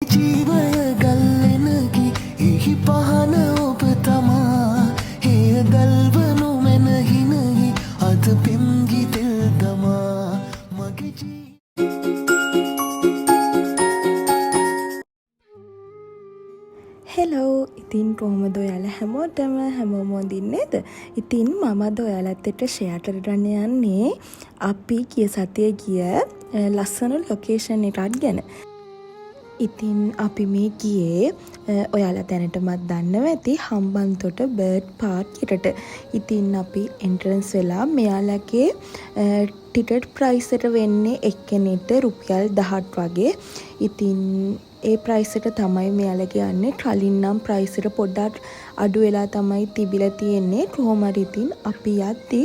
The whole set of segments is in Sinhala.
ජීවය ගල්ලෙනකි එහි පහන ඔබ තමා හේ ගල්වනු මෙනහිනහි අද පෙම්ගි තෙල් දමා මගේ හෙලෝ ඉතින් කොහොමද ඔයාලා හැමෝටම හැමෝම හොඳින් නේද? ඉතින් මමද ඔයාලත් එක්ක ෂෙයා කරන්න යන්නේ අපි ගිය සතියේ ගිය ලස්සන ලොකේෂන් එකක් ගැන. ඉතින් අපි මේ ගියේ ඔයාලා දැනටමත් දන්නවා ඇති හම්බන්තොට බර්ඩ් පාර්ක් එකට. ඉතින් අපි එන්ට්‍රන්ස් වෙලා මෙයාලගේ ටිකට් ප්‍රයිස් එක වෙන්නේ එක්කෙනෙක්ට රුපියල් 18 වගේ. ඉතින් ඒ ප්‍රයිස් එක තමයි මෙයාලගේ යන්නේ. කලින් නම් ප්‍රයිස් එක පොඩ්ඩක් අඩු වෙලා තමයි තිබිලා තියෙන්නේ. කොහොම හරි ඉතින් අපි යද්දී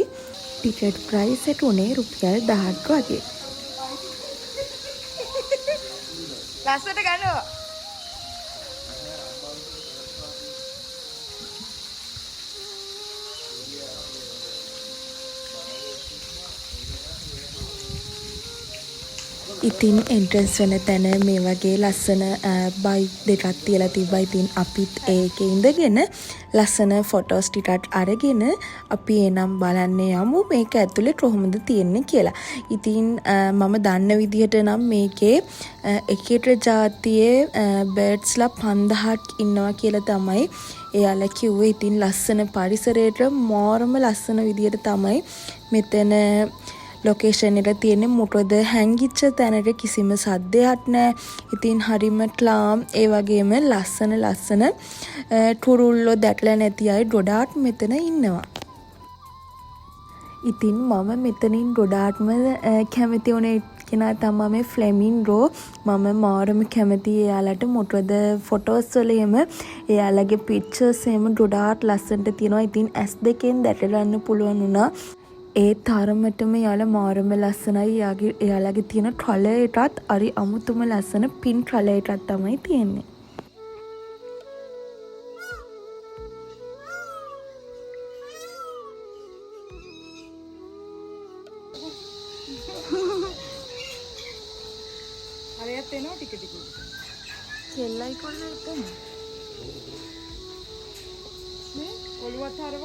ටිකට් ප්‍රයිස් එක උනේ රුපියල් 18 වගේ. ලස්සට ගන්නවා. ඉතින් එන්ට්‍රන්ස් වෙන තැන මේ වගේ ලස්සන බයික් දෙකක් තියලා තිබ්බා. ඉතින් අපිත් ඒකේ ඉඳගෙන ලස්සන ෆොටෝස් ටිකක් අරගෙන අපි එනම් බලන්න යමු මේක ඇතුලේ කොහොමද තියෙන්නේ කියලා. ඉතින් මම දන්න විදිහට නම් මේකේ එක ජාතියේ බර්ඩ්ස්ලා 5000ක් ඉන්නවා කියලා තමයි එයාලා කිව්වේ. ඉතින් ලස්සන පරිසරයට මාරම ලස්සන විදිහට තමයි මෙතන ලොකේෂන් එක තියෙන්නේ. මොකද හැංගිච්ච තැනට කිසිම සද්දයක් නැහැ. ඉතින් හරිම ක්ලාම් ඒ වගේම ලස්සන කුරුල්ලෝ දැකලා නැති අය ගොඩාක් මෙතන ඉන්නවා. ඉතින් මම මෙතනින් ගොඩාක්ම කැමති වුණේ කෙනා තමයි මේ ෆ්ලෙමින්ගෝ. මම මාරම කැමති එයාලට. මොකද ෆොටෝස් වල එහෙම එයාලගේ පික්චර්ස් එහෙම ගොඩාක් ලස්සනට තියෙනවා. ඉතින් S2 දැක ගන්න පුළුවන් වුණා. ඒ තරමටම යාලා මාරම ලස්සනයි. එයාලගේ තියෙන කලර් එකත් හරි අමුතුම ලස්සන පින්ක් කලර් එකක් තමයි තියෙන්නේ. හරියට එනවා ටික ටික. කෙල්ලයි කොල්ලයි එතන. මේ ඔළුවත් හරව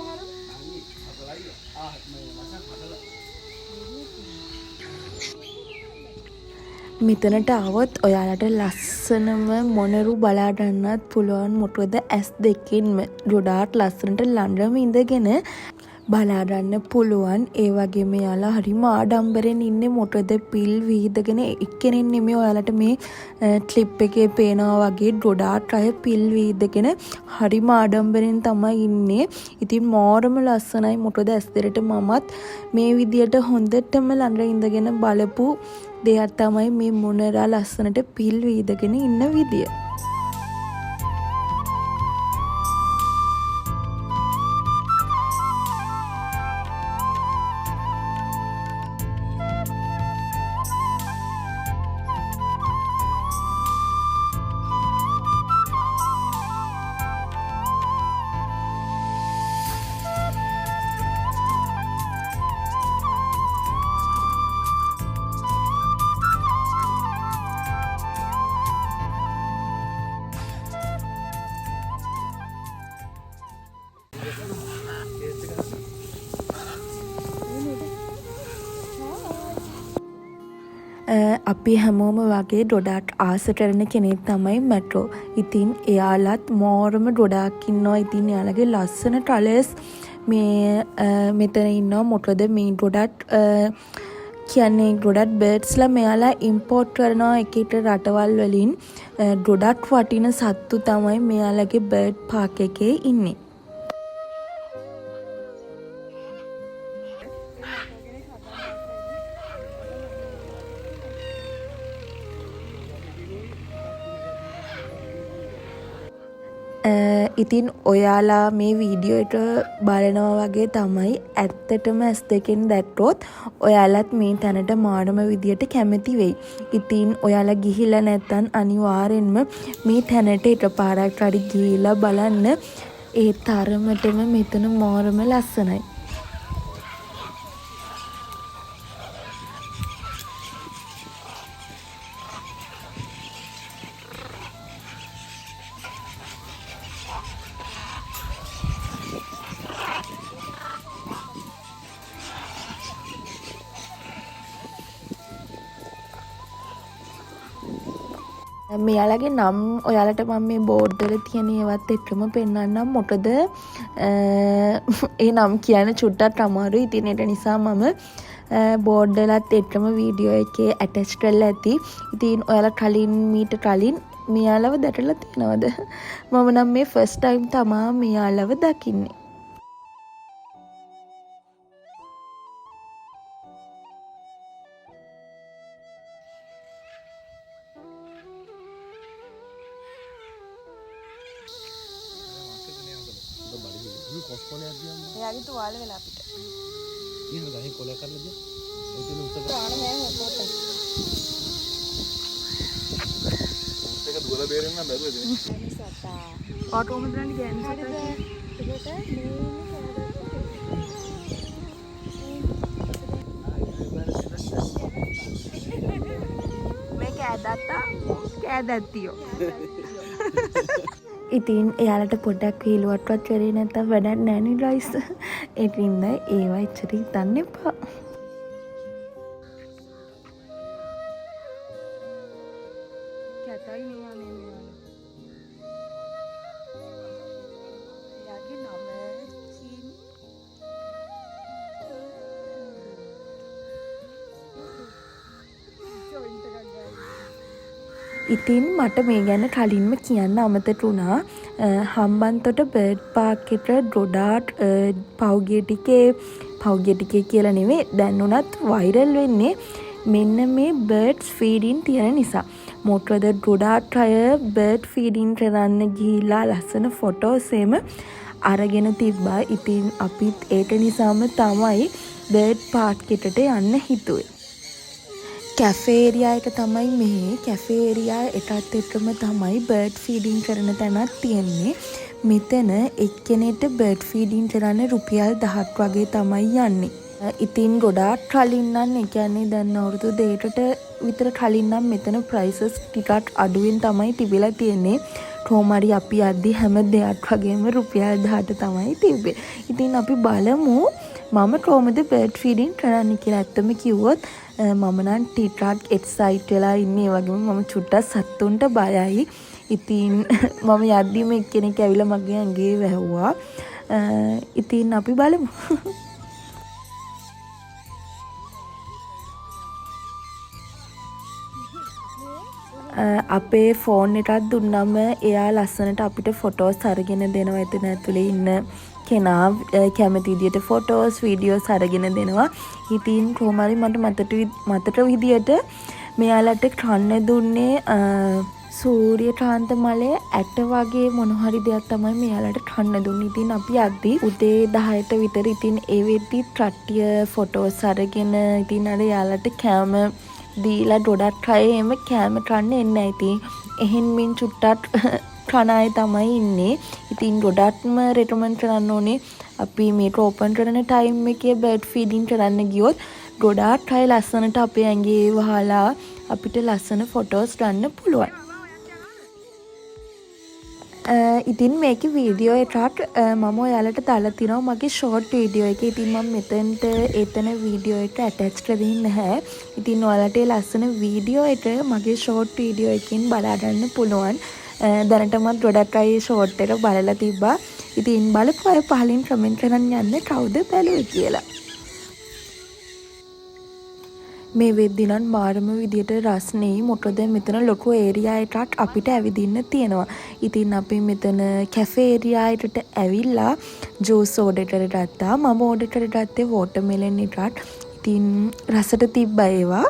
මෙතනට આવොත් ඔයාලට ලස්සනම මොනරු බලා ගන්නත් පුළුවන්. මොකද S2කින්ම ගොඩාක් ලස්සනට ළඟම ඉඳගෙන බලා ගන්න පුළුවන්. ඒ වගේම යාලා හරිම ආඩම්බරෙන් ඉන්නේ. මොකද පිල් වීදගෙන එක්කෙනෙක් නෙමෙයි ඔයාලට මේ ක්ලිප් එකේ පේනවා වගේ ගොඩාක් අය පිල් වීදගෙන හරිම ආඩම්බරෙන් තමයි ඉන්නේ. ඉතින් මාරම ලස්සනයි. මොකද S2ට මමත් මේ විදියට හොඳටම ළඟ ඉඳගෙන බලපු දෙයක් තමයි මේ මොනරා ලස්සනට පිල් වීදගෙන ඉන්න විදිය. අපි හැමෝම වගේ ගොඩාක් ආස කරන කෙනෙක් තමයි මැට්‍රෝ. ඉතින් එයාලත් මාරම ගොඩාක් ඉන්නවා. ඉතින් එයාලගේ ලස්සන කලර්ස් මේ මෙතන ඉන්නවා. මොකද මේ ගොඩක් කියන්නේ ගොඩක් බර්ඩ්ස්ලා මෙයාලා ඉම්පෝර්ට් කරනවා එක එක රටවල් වලින්. ගොඩක් වටින සත්තු තමයි මෙයාලගේ බර්ඩ් පාක් එකේ ඉන්නේ. ඉතින් ඔයාලා මේ වීඩියෝ එක බලනවා වගේ තමයි ඇත්තටම S2 දැක්කොත් ඔයාලත් මේ තැනට මාරම විදියට කැමති වෙයි. ඉතින් ඔයාලා ගිහිල්ලා නැත්තම් අනිවාර්යෙන්ම මේ තැනට එකපාරක් හරි ගිහිල්ලා බලන්න. ඒ තරමටම මෙතන මාරම ලස්සනයි. මෙයාලගේ නම් ඔයාලට මම මේ බෝඩ් වල තියෙන ඒවත් එක්කම පෙන්නන්නම්. මොකද ඒ නම් කියන චුට්ටක් අමාරුයි. ඉතින් ඒක නිසා මම බෝඩ් වලත් එක්කම වීඩියෝ එකේ ඇටච් කරලා ඇති. ඉතින් ඔයාලා මීට කලින් මෙයාලව දැකලා තියෙනවද? මම නම් මේ ෆස්ට් ටයිම් තමා මෙයාලව දකින්නේ. එයාගේ තුවාල වෙලා අපිට. එහෙනම් ගහේ කොලයක් කරලා දියා. ඒ තුන උස ප්‍රාණ නෑ හොතට. ඒක දුවලා බේරෙන්න නම් බැලුවද මේ? සතා. ඔටෝම දරන්න ගෑන් හරිද? ඒකට මේ කෑදත්තියෝ. ඉතින් එයාලට පොඩ්ඩක් වීලුවටවත් කරේ නැත්තම් වැඩක් නෑනේ ගයිස්. ඒකින්ද ඒවා ඉච්චර හිතන්න එපා. කැතයි නේ අනේ මෙයාලා. එයාගේ නම චීනි. ජොයින්ට් එකක් ගන්න. ඉතින් මට මේ ගැන කලින්ම කියන්න අමතක වුණා. හම්බන්තොට බර්ඩ් පාක් එකට ගොඩාක් පහුගිය ටිකේ කියලා නෙවෙයි දැන් උනත් වෛරල් වෙන්නේ මෙන්න මේ බර්ඩ්ස් ෆීඩින් තියෙන නිසා. මොකද ගොඩාක් අය බර්ඩ් ෆීඩින් කරන්න ගිහිල්ලා ලස්සන ෆොටෝස් එම අරගෙන තිබ්බා. ඉතින් අපිත් ඒක නිසාම තමයි බර්ඩ් පාක් එකට යන්න හිතුවේ. කැෆේ ඒරියා එක තමයි මෙහි. කැෆේ ඒරියා එකත් එක්කම තමයි බර්ඩ් ෆීඩින් කරන තැනක් තියෙන්නේ. මෙතන එක්කෙනෙක්ට බර්ඩ් ෆීඩින් කරන්න රුපියල් 10ක් වගේ තමයි යන්නේ. ඉතින් ගොඩාක් කලින් නම් ඒ කියන්නේ දැන් අවුරුදු දෙකකට විතර කලින් නම් මෙතන ප්‍රයිසස් ටිකක් අඩුවෙන් තමයි තිබිලා තියෙන්නේ. කොහොම හරි අපි අද්දි හැම දෙයක් වගේම රුපියල් 10ට තමයි තිබ්බේ. ඉතින් අපි බලමු මම කොහොමද බර්ඩ් ෆීඩින් කරන්න කියලා. ඇත්තම කිව්වොත් මම නම් ටිකක් එක්සයිට් වෙලා ඉන්නේ. ඒ වගේම මම චුට්ටක් සතුන්ට බයයි. ඉතින් මම යද්දිම එක්කෙනෙක් ඇවිල්ලා මගේ ඇඟේ වැහුවා. ඉතින් අපි බලමු. අපේ ෆෝන් එකක් දුන්නම එයා ලස්සනට අපිට ෆොටෝස් අරගෙන දෙනවා. එතන ඇතුලේ ඉන්න කෙනා කැමති විදියට ෆොටෝස් වීඩියෝස් අරගෙන දෙනවා. ඉතින් කොහොම හරි මට මතක විදියට මෙයාලට කන්න දුන්නේ සූර්යකාන්ත මලේ ඇට වගේ මොන හරි දෙයක් තමයි මෙයාලට කන්න දුන්නේ. ඉතින් අපි අද්දි උදේ 10ට විතර ඉතින් ඒ වෙද්දි කට්ටිය ෆොටෝස් අරගෙන ඉතින් අර යාලට කැම දීලා ගොඩක් අය එම කෑම කන්න එන්නේ. ඉතින් එහෙන් මින් චුට්ටක් කන අය තමයි ඉන්නේ. ඉතින් ගොඩක්ම රෙකමන්ඩ් කරන්න ඕනේ අපි මේක ඕපන් කරන ටයිම් එකේ බර්ඩ් ෆීඩින් කරන්න ගියොත් ගොඩාක් අය ලස්සනට අපේ ඇඟේ වහලා අපිට ලස්සන ෆොටෝස් ගන්න පුළුවන්. ඉතින් මේකේ වීඩියෝ එකක් මම ඔයාලට දාලා තිනවා මගේ ෂෝට් වීඩියෝ එකේ. ඉතින් මම මෙතනට එතන වීඩියෝ එක ඇටච් කරලා නැහැ. ඉතින් ඔයාලට ඒ ලස්සන වීඩියෝ එක මගේ ෂෝට් වීඩියෝ එකකින් බලා ගන්න පුළුවන්. දැනටමත් ගොඩක් අය ෂෝට් එක බලලා තිබ්බා. ඉතින් බලපු අය පහලින් කමෙන්ට් කරන්න යන්න කවුද බැලුවේ කියලා. මේ වෙද්දි නම් මාරම විදියට රස්නේ. මොකද මෙතන ලොකු ඒරියා එකක් අපිට ඇවිදින්න තියෙනවා. ඉතින් අපි මෙතන කැෆේ ඒරියා එකට ඇවිල්ලා ජූස් ඕඩර් කරගත්තා. මම ඕඩර් කරගත්තේ වෝටර්මෙලන් එකක්. ඉතින් රසට තිබ්බා ඒවා.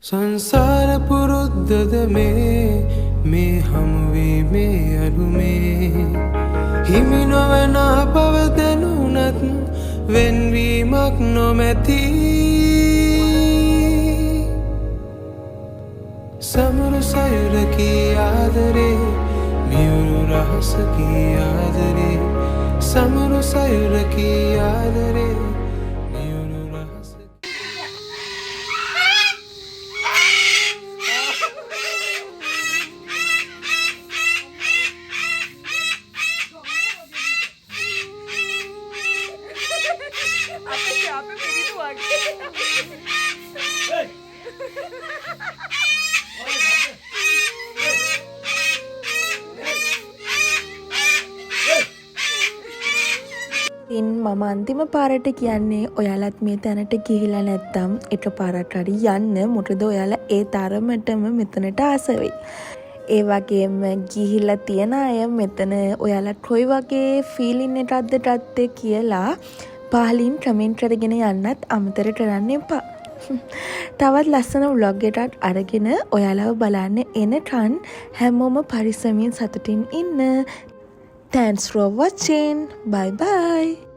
සංසාර පුරුද්දද මේ හමුවීමේ අරුමේ හිමි නොවන බව දැනුණත් වෙන්වීමක් නොමැති සමරු සයුරකි ආදරේ මියුරු රහසකි ආදරේ සමරු සයුරකි ආදරේ මියුරු රහසකි ඉතින් මම අන්තිම පාරට කියන්නේ ඔයාලත් මේ තැනට ගිහිලා නැත්තම් එක පාරට හරි යන්න. මොකද ඔයාලා ඒ තරමටම මෙතනට ආස වෙයි. ඒ වගේම ගිහිල්ලා තියන අය මෙතන ඔයාලා කොයි වගේ ෆීලින් එකක්ද ගත්තේ කියලා පහලින් කමෙන්ට් කරගෙන යන්නත් අමතර කරන්න එපා. තවත් ලස්සන vlog එකක් අරගෙන ඔයාලව බලන්න එනකන් හැමෝම පරිස්සමින් සතුටින් ඉන්න. Thanks for watching. Bye bye.